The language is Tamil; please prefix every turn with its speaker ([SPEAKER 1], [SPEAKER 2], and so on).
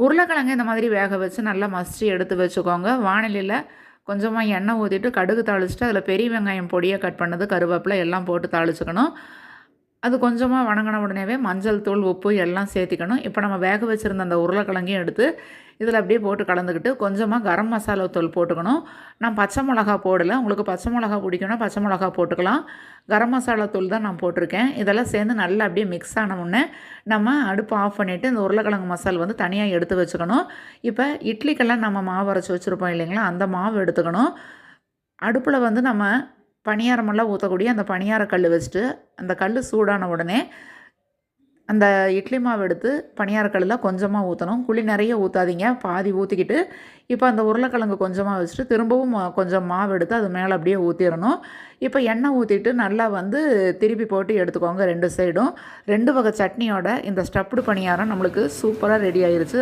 [SPEAKER 1] உருளைக்கிழங்கு இந்த மாதிரி வேக வச்சு நல்லா மசிச்சு எடுத்து வச்சுக்கோங்க. வாணலியில் கொஞ்சமாக எண்ணெய் ஊற்றிட்டு கடுகு தாளிச்சுட்டு அதில் பெரிய வெங்காயம் பொடியாக கட் பண்ணது, கருவேப்பிலை எல்லாம் போட்டு தாளிச்சுக்கணும். அது கொஞ்சமாக வணங்கின உடனேவே மஞ்சள் தூள், உப்பு எல்லாம் சேர்த்திக்கணும். இப்போ நம்ம வேக வச்சுருந்த அந்த உருளைக்கிழங்கையும் எடுத்து இதில் அப்படியே போட்டு கலந்துக்கிட்டு கொஞ்சமாக கரம் மசாலா தூள் போட்டுக்கணும். நான் பச்சை மிளகா போடலை. உங்களுக்கு பச்சை மிளகா பிடிக்கும்னா பச்சை மிளகா போட்டுக்கலாம். கரம் மசாலா தூள் தான் நான் போட்டிருக்கேன். இதெல்லாம் சேர்ந்து நல்லா அப்படியே மிக்ஸ் ஆன உடனே நம்ம அடுப்பு ஆஃப் பண்ணிவிட்டு இந்த உருளைக்கிழங்கு மசால் வந்து தனியாக எடுத்து வச்சுக்கணும். இப்போ இட்லிக்கெல்லாம் நம்ம மாவு அரைச்சி வச்சுருப்போம் இல்லைங்களா, அந்த மாவு எடுத்துக்கணும். அடுப்பில் வந்து நம்ம பணியாரமெல்லாம் ஊற்றக்கூடிய அந்த பணியார கல் வச்சுட்டு அந்த கல் சூடான உடனே அந்த இட்லி மாவு எடுத்து பணியாரக்கல்லில் கொஞ்சமாக ஊற்றணும். குழி நிறைய ஊற்றாதீங்க, பாதி ஊற்றிக்கிட்டு இப்போ அந்த உருளைக்கிழங்கு கொஞ்சமாக வச்சுட்டு திரும்பவும் கொஞ்சம் மாவு எடுத்து அது மேலே அப்படியே ஊற்றிடணும். இப்போ எண்ணெய் ஊற்றிட்டு நல்லா வந்து திருப்பி போட்டு எடுத்துக்கோங்க 2 சைடும். 2 வகை சட்னியோட இந்த ஸ்டஃப்டு பணியாரம் நம்மளுக்கு சூப்பராக ரெடி ஆயிருச்சு.